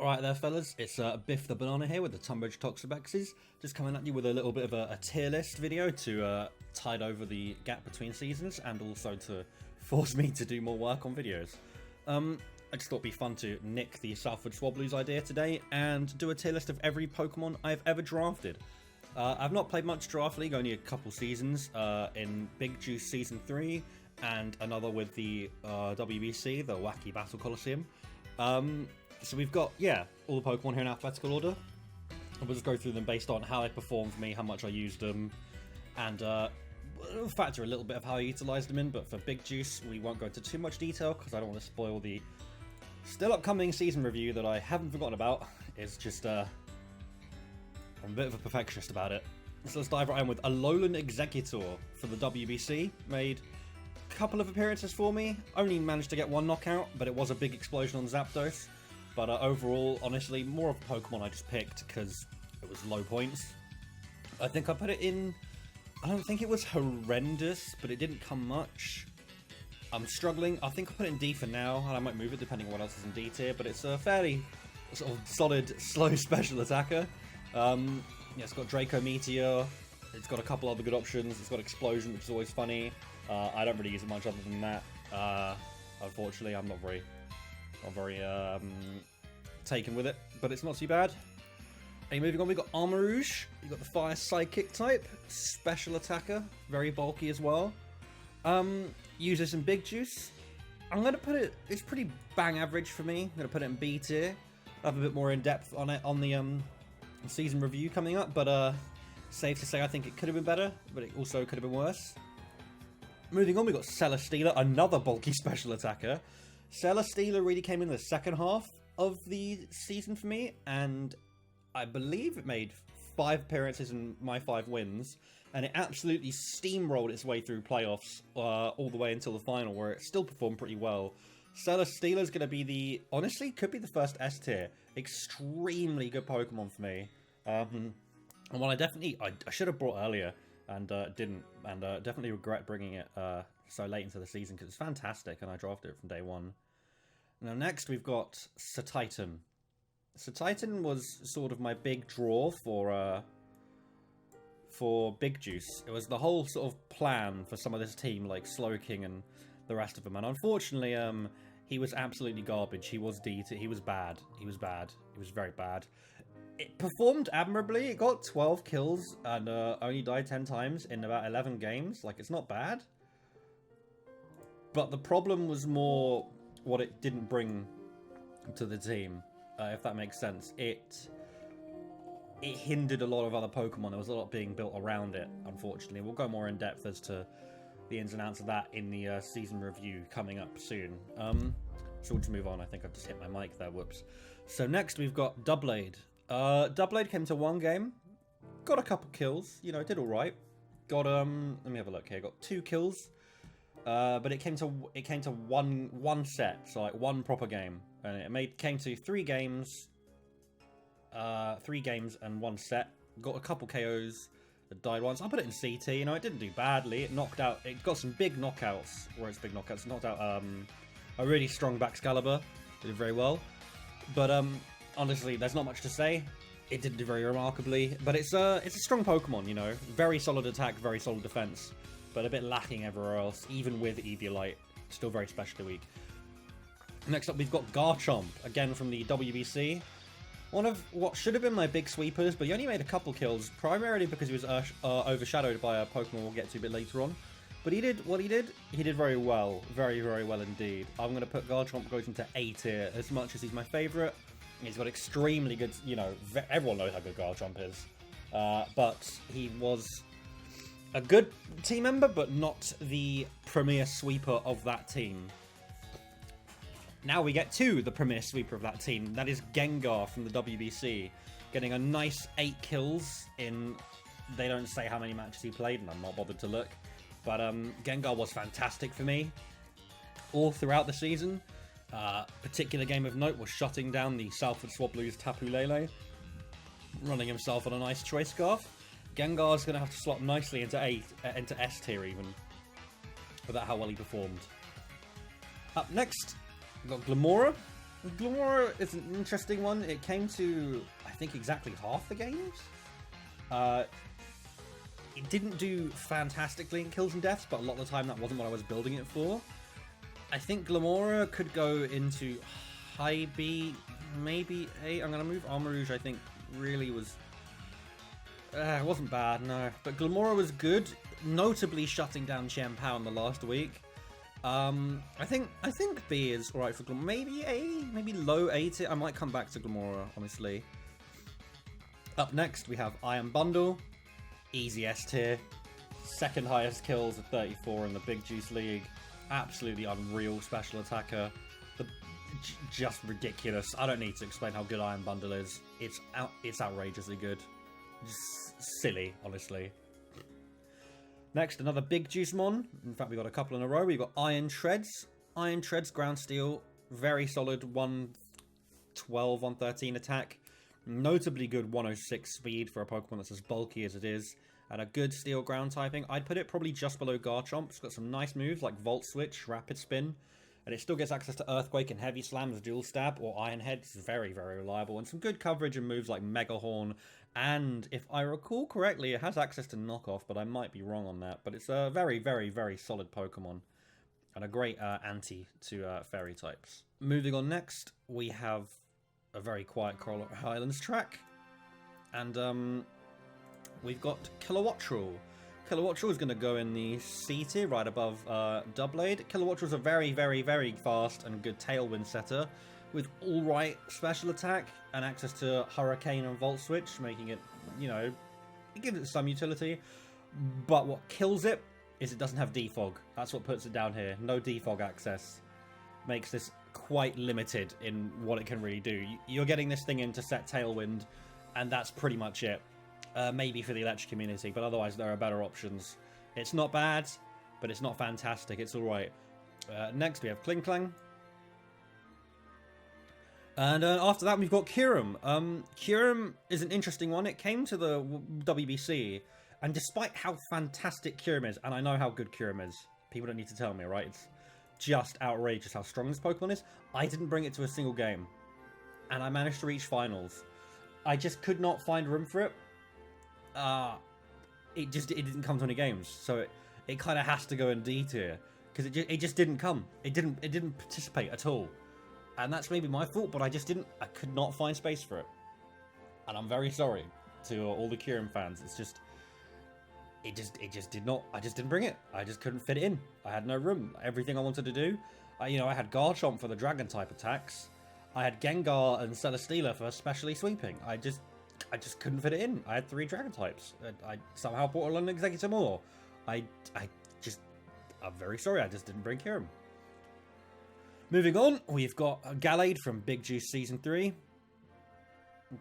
Alright there fellas, it's Biff the Banana here with the Tunbridge Toxabexes, just coming at you with a little bit of a tier list video to tide over the gap between seasons and also to force me to do more work on videos. I just thought it'd be fun to nick the Southwood Swablues idea today and do a tier list of every Pokemon I've ever drafted. I've not played much Draft League, only a couple seasons, in Big Juice Season 3 and another with the WBC, the Wacky Battle Coliseum. So we've got, all the Pokemon here in alphabetical order. And we'll just go through them based on how they performed for me, how much I used them, and we'll factor a little bit of how I utilised them in, but for Big Juice, we won't go into too much detail because I don't want to spoil the still upcoming season review that I haven't forgotten about. It's just, I'm a bit of a perfectionist about it. So let's dive right in with Alolan Executor for the WBC. Made a couple of appearances for me. Only managed to get one knockout, but it was a big explosion on Zapdos. But overall, honestly, more of a Pokemon I just picked because it was low points. I think I put it in... I don't think it was horrendous, but it didn't come much. I'm struggling. I think I put it in D for now, and I might move it depending on what else is in D tier, but it's a fairly sort of solid, slow special attacker. It's got Draco Meteor, it's got a couple other good options, it's got Explosion, which is always funny. I don't really use it much other than that. Unfortunately, I'm not very taken with it, but it's not too bad. And moving on, we've got Armarouge. You've got the Fire Psychic type, special attacker, very bulky as well. Use this in Big Juice. I'm going to put it, it's pretty bang average for me. I'm going to put it in B tier. I'll have a bit more in depth on it on the season review coming up, but safe to say I think it could have been better, but it also could have been worse. Moving on, we've got Celesteela, another bulky special attacker. Celesteela really came in the second half of the season for me, and I believe it made 5 appearances and my 5 wins, and it absolutely steamrolled its way through playoffs all the way until the final, where it still performed pretty well. Celesteela is going to be the, honestly, could be the first S tier. Extremely good Pokemon for me. And one I should have brought earlier and didn't, and definitely regret bringing it so late into the season because it's fantastic and I drafted it from day one. Now next we've got Satitan. Satitan was sort of my big draw for Big Juice. It was the whole sort of plan for some of this team, like Slowking and the rest of them, and unfortunately he was absolutely garbage. He was he was bad. He was bad. He was very bad. It performed admirably. It got 12 kills and only died 10 times in about 11 games. Like, it's not bad. But the problem was more what it didn't bring to the team, if that makes sense. It hindered a lot of other Pokemon. There was a lot being built around it, unfortunately. We'll go more in depth as to the ins and outs of that in the season review coming up soon. So we'll just move on. I think I've just hit my mic there. Whoops. So next we've got Doublade. Doublade came to 1 game. Got a couple kills. You know, did alright. Got, let me have a look here. Got 2 kills. But it came to one set, so like 1 proper game, and it came to 3 games, 3 games and 1 set. Got a couple KOs that died once. I put it in CT. You know, it didn't do badly. It knocked out. It got some big knockouts. Where it's big knockouts. It knocked out a really strong Baxcalibur. Did very well. But honestly, there's not much to say. It didn't do very remarkably, but it's a strong Pokemon. You know, very solid attack, very solid defense. But a bit lacking everywhere else, even with Eviolite, still very specially weak. Next up, we've got Garchomp, again from the WBC. One of what should have been my big sweepers, but he only made a couple kills, primarily because he was overshadowed by a Pokemon we'll get to a bit later on. But he did what he did very well. Very, very well indeed. I'm going to put Garchomp goes into A tier, as much as he's my favourite. He's got extremely good, you know, everyone knows how good Garchomp is. But he was a good team member, but not the premier sweeper of that team. Now we get to the premier sweeper of that team. That is Gengar from the WBC. Getting a nice 8 kills in... They don't say how many matches he played, and I'm not bothered to look. But Gengar was fantastic for me all throughout the season. Particular game of note was shutting down the Southwood Swablues Tapu Lele. Running himself on a nice Choice Scarf. Gengar's going to have to slot nicely into S tier even, without how well he performed. Up next, we've got Glamora. Glamora is an interesting one. It came to, I think, exactly half the games. It didn't do fantastically in kills and deaths, but a lot of the time that wasn't what I was building it for. I think Glamora could go into high B, maybe A. I'm going to move Armor Rouge, I think, really was... it wasn't bad, no. But Glamora was good, notably shutting down Chen Pao in the last week. I think B is alright for Glamora. Maybe A, maybe low A tier. I might come back to Glamora, honestly. Up next, we have Iron Bundle. Easy S tier. Second highest kills at 34 in the Big Juice League. Absolutely unreal special attacker. Just ridiculous. I don't need to explain how good Iron Bundle is. It's outrageously good. Just silly, honestly. Next, another Big Juice Mon. In fact, we got a couple in a row. We've got Iron Treads. Iron Treads, ground steel. Very solid 112, 113 attack. Notably good 106 speed for a Pokemon that's as bulky as it is. And a good steel ground typing. I'd put it probably just below Garchomp. It's got some nice moves like Volt Switch, Rapid Spin. And it still gets access to Earthquake and Heavy Slam as Dual Stab or Iron Head. It's very, very reliable. And some good coverage and moves like Mega Horn. And if I recall correctly, it has access to Knockoff, but I might be wrong on that. But it's a very, very, very solid Pokemon. And a great anti to Fairy types. Moving on next, we have a very quiet Coral Highlands track. And we've got Kilowattrel. Kilowattrel is going to go in the C tier, right above Doublade. Kilowattrel is a very, very, very fast and good Tailwind setter with alright special attack and access to Hurricane and Volt Switch, making it, you know, it gives it some utility. But what kills it is it doesn't have Defog. That's what puts it down here. No Defog access. Makes this quite limited in what it can really do. You're getting this thing in to set Tailwind, and that's pretty much it. Maybe for the electric community, but otherwise there are better options. It's not bad, but it's not fantastic. It's alright. Next we have Klinklang. And after that we've got Kyurem. Kyurem is an interesting one. It came to the WBC, and despite how fantastic Kyurem is, and I know how good Kyurem is, people don't need to tell me, right? It's just outrageous how strong this Pokemon is. I didn't bring it to a single game, and I managed to reach finals. I just could not find room for it. It didn't come to any games, so it kind of has to go in D tier because it just didn't come. It didn't participate at all, and that's maybe my fault. But I could not find space for it, and I'm very sorry to all the Kyurem fans. It just did not. I just didn't bring it. I just couldn't fit it in. I had no room. Everything I wanted to do, I had Garchomp for the Dragon type attacks. I had Gengar and Celesteela for specially sweeping. I just couldn't fit it in. I had 3 Dragon types. I somehow brought along an Exeggutor. I'm very sorry, I just didn't bring Kyurem. Moving on, we've got Gallade from Big Juice Season 3.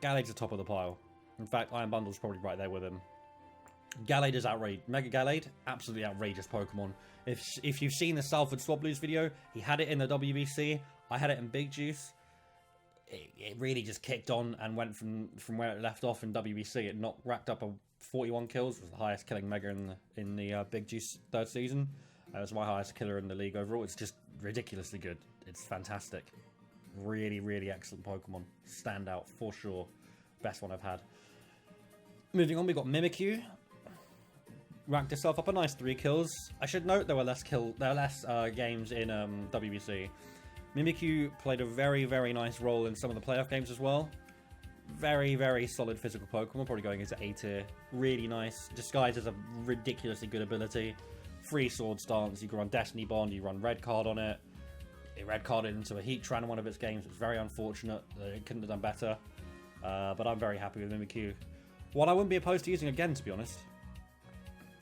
Gallade's the top of the pile. In fact, Iron Bundle's probably right there with him. Gallade is outrageous. Mega Gallade, absolutely outrageous Pokemon. If you've seen the Salford Swablues video, he had it in the WBC. I had it in Big Juice. It really just kicked on and went from where it left off in WBC. It racked up a 41 kills. It was the highest killing Mega in the Big Juice 3rd season. It was my highest killer in the league overall. It's just ridiculously good. It's fantastic. Really, really excellent Pokemon. Standout for sure. Best one I've had. Moving on, we've got Mimikyu. Ranked itself up a nice 3 kills. I should note there were less games in WBC. Mimikyu played a very, very nice role in some of the playoff games as well. Very, very solid physical Pokemon, probably going into A tier. Really nice. Disguise is a ridiculously good ability. Free Sword stance, you can run Destiny Bond, you run Red Card on it. It Red Carded into a Heatran in one of its games. It's very unfortunate that it couldn't have done better. But I'm very happy with Mimikyu. One I wouldn't be opposed to using again, to be honest.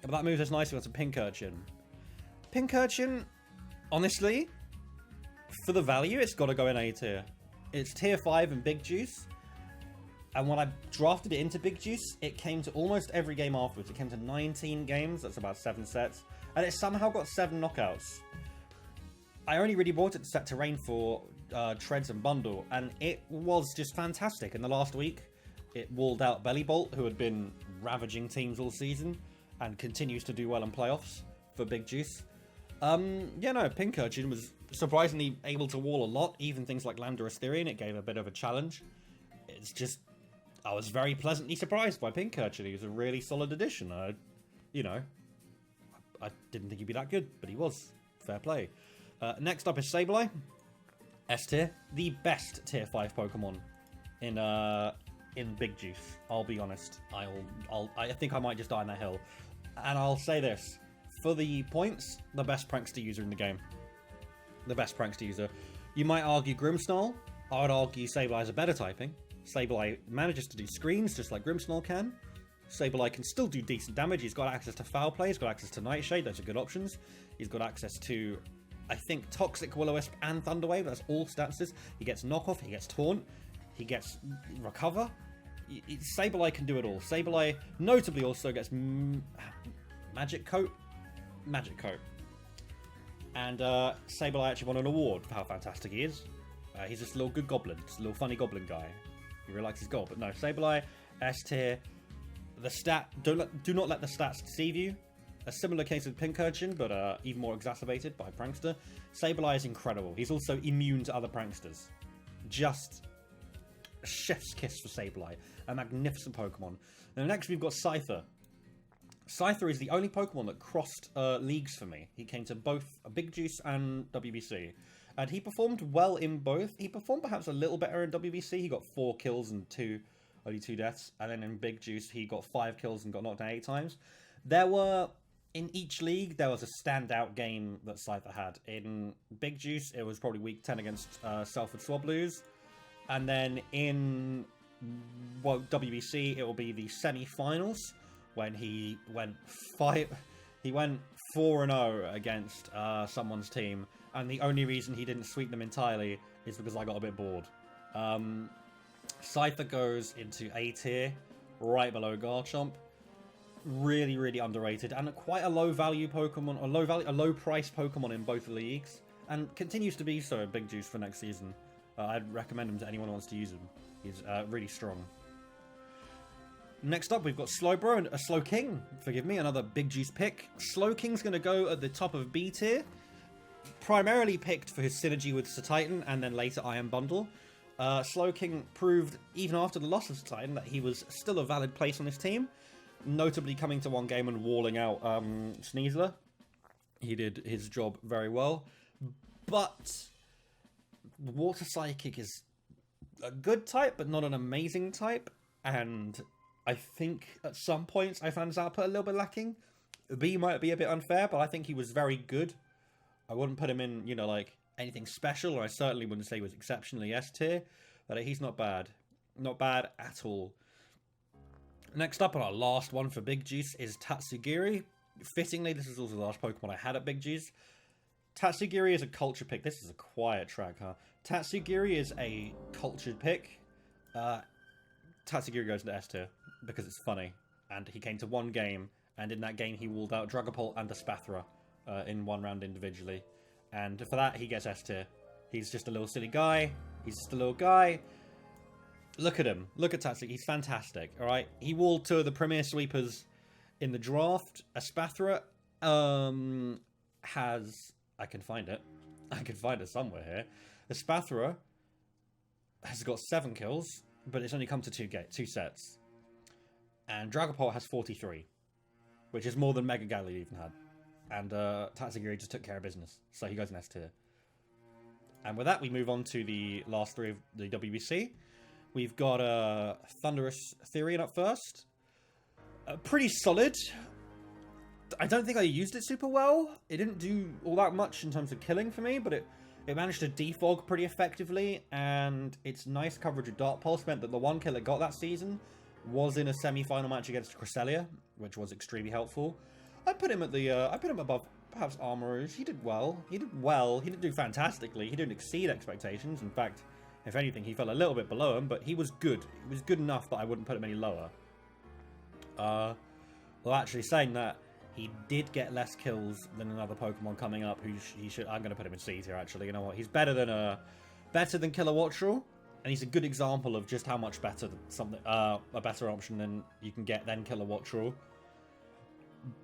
But that moves us nicely onto Pincurchin. Pincurchin, honestly, for the value, it's got to go in A tier. It's tier 5 in Big Juice. And when I drafted it into Big Juice, it came to almost every game afterwards. It came to 19 games. That's about 7 sets. And it somehow got 7 knockouts. I only really bought it to set terrain for Treads and Bundle. And it was just fantastic. In the last week, it walled out Bellybolt, who had been ravaging teams all season. And continues to do well in playoffs for Big Juice. Yeah, no, Pincurchin was surprisingly able to wall a lot, even things like Landorus Therian. It gave a bit of a challenge. It's just, I was very pleasantly surprised by Pincurchin. He was a really solid addition. You know, I didn't think he'd be that good, but he was. Fair play. Next up is Sableye. S tier, the best tier 5 Pokemon in Big Juice. I'll be honest. I think I might just die on that hill, and I'll say this. For the points, the best prankster user in the game. The best prankster user. You might argue Grimmsnarl. I would argue Sableye is a better typing. Sableye manages to do screens just like Grimmsnarl can. Sableye can still do decent damage. He's got access to Foul Play. He's got access to Nightshade. Those are good options. He's got access to, I think, Toxic, Will-O-Wisp, and Thunderwave. That's all statuses. He gets Knockoff. He gets Taunt. He gets Recover. Sableye can do it all. Sableye notably also gets Magic Coat. And Sableye actually won an award for how fantastic he is. He's just a little good goblin, just a little funny goblin guy. He really likes his gold. But no, Sableye, S tier. The stat, do not let the stats deceive you. A similar case with Pincurchin, but even more exacerbated by Prankster. Sableye is incredible. He's also immune to other Pranksters. Just a chef's kiss for Sableye. A magnificent Pokemon. Now next we've got Scyther. Scyther is the only Pokemon that crossed leagues for me. He came to both Big Juice and WBC. And he performed well in both. He performed perhaps a little better in WBC. He got 4 kills and only 2 deaths. And then in Big Juice, he got 5 kills and got knocked down 8 times. In each league, there was a standout game that Scyther had. In Big Juice, it was probably week 10 against Salford Swablues. And then in WBC, it will be the semi-finals, when he went 4-0 against someone's team, and the only reason he didn't sweep them entirely is because I got a bit bored. Scyther goes into A tier, right below Garchomp. Really, really underrated, and quite a low value Pokemon, a low price Pokemon in both leagues, and continues to be so in Big Juice for next season. I'd recommend him to anyone who wants to use him. He's really strong. Next up, we've got Slowbro and Slowking. Forgive me, another Big Juice pick. Slowking's going to go at the top of B tier. Primarily picked for his synergy with Titan and then later Iron Bundle. Slowking proved, even after the loss of Titan, that he was still a valid place on this team. Notably coming to one game and walling out Sneasler. He did his job very well. But Water Psychic is a good type, but not an amazing type. And I think at some points I found his output a little bit lacking. B might be a bit unfair, but I think he was very good. I wouldn't put him in, like anything special, or I certainly wouldn't say he was exceptionally S tier. But he's not bad. Not bad at all. Next up, on our last one for Big Juice, is Tatsugiri. Fittingly, this is also the last Pokemon I had at Big Juice. Tatsugiri is a culture pick. This is a quiet track, huh? Tatsugiri is a cultured pick. Tatsugiri goes into S tier because it's funny. And he came to one game, and in that game he walled out Dragapult and Espathra in one round individually. And for that, he gets S tier. He's just a little silly guy. He's just a little guy. Look at him. Look at Tatsugiri. He's fantastic, alright? He walled 2 of the premier sweepers in the draft. Espathra has... I can find it. I can find it somewhere here. Espathra has got 7 kills, but it's only come to 2 sets. And Dragapult has 43, which is more than Mega Galley even had. And Tatsugiri just took care of business, so he goes in S tier. And with that, we move on to the last 3 of the WBC. We've got Thunderous Therian up first. Pretty solid. I don't think I used it super well. It didn't do all that much in terms of killing for me, but it managed to defog pretty effectively, and its nice coverage of Dark Pulse meant that the one kill it got that season was in a semi-final match against Cresselia, which was extremely helpful. I put him above perhaps Armourouge. He did well. He didn't do fantastically. He didn't exceed expectations. In fact, if anything, he fell a little bit below him, but he was good. He was good enough that I wouldn't put him any lower. Well, actually, saying that, he did get less kills than another Pokemon coming up. I'm going to put him in C tier. Actually, you know what? He's better than Kilowattrel, and he's a good example of just how much better a better option than you can get than Kilowattrel.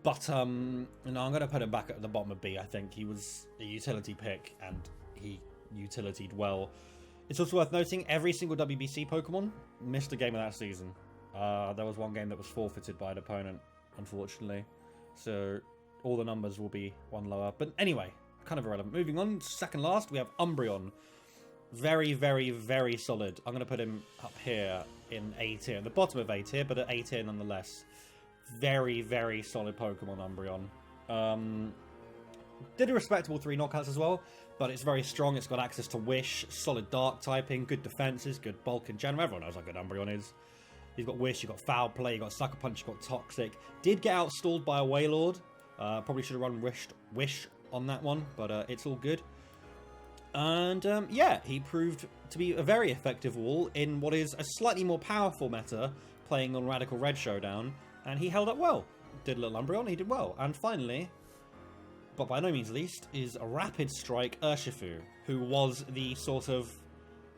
But I'm going to put him back at the bottom of B. I think he was a utility pick, and he utilitied well. It's also worth noting, every single WBC Pokemon missed a game of that season. There was one game that was forfeited by an opponent, unfortunately. So all the numbers will be one lower. But anyway, kind of irrelevant. Moving on, second last, we have Umbreon. Very, very, very solid. I'm going to put him up here in A tier. The bottom of A tier, but at A tier nonetheless. Very, very solid Pokemon, Umbreon. Did a respectable 3 knockouts as well, but it's very strong. It's got access to Wish, solid Dark typing, good defenses, good bulk in general. Everyone knows how good Umbreon is. You've got Wish, you've got Foul Play, you've got Sucker Punch, you've got Toxic. Did get outstalled by a Wailord. Probably should have run Wish on that one, but it's all good. And yeah, he proved to be a very effective wall in what is a slightly more powerful meta, playing on Radical Red Showdown. And he held up well. Did a little Umbreon, he did well. And finally, but by no means least, is a Rapid Strike Urshifu, who was the sort of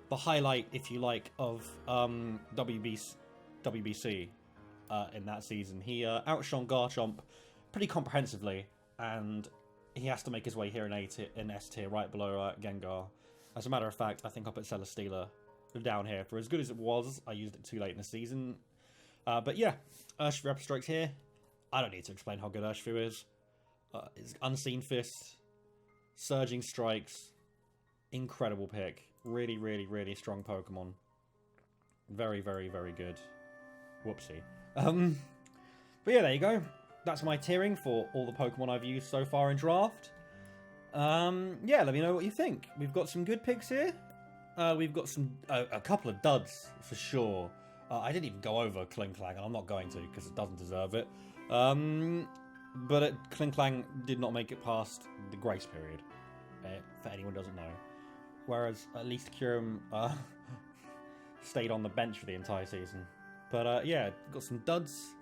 the highlight, if you like, of WBC in that season. He outshone Garchomp pretty comprehensively, and he has to make his way here in S tier, right below Gengar. As a matter of fact, I think I'll put Celesteela down here. For as good as it was, I used it too late in the season. But yeah, Urshifu Rapid Strikes here. I don't need to explain how good Urshifu is. It's Unseen Fist, Surging Strikes, incredible pick. Really, really, really strong Pokemon. Very, very, very good. Whoopsie. But yeah, there you go. That's my tiering for all the Pokemon I've used so far in Draft. Yeah, let me know what you think. We've got some good picks here. We've got a couple of duds for sure. I didn't even go over Klinklang, and I'm not going to because it doesn't deserve it. But Klinklang did not make it past the grace period, for anyone who doesn't know. Whereas at least Kyurem stayed on the bench for the entire season. But yeah, got some duds.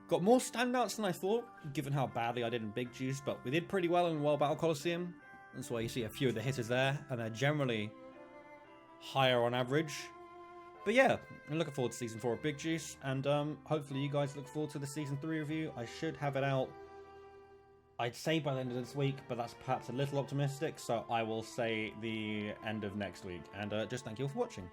Got more standouts than I thought, given how badly I did in Big Juice, but we did pretty well in World Battle Coliseum. That's why you see a few of the hitters there, and they're generally higher on average. But yeah, I'm looking forward to Season 4 of Big Juice, and hopefully you guys look forward to the Season 3 review. I should have it out, I'd say by the end of this week, but that's perhaps a little optimistic, so I will say the end of next week. And just thank you all for watching.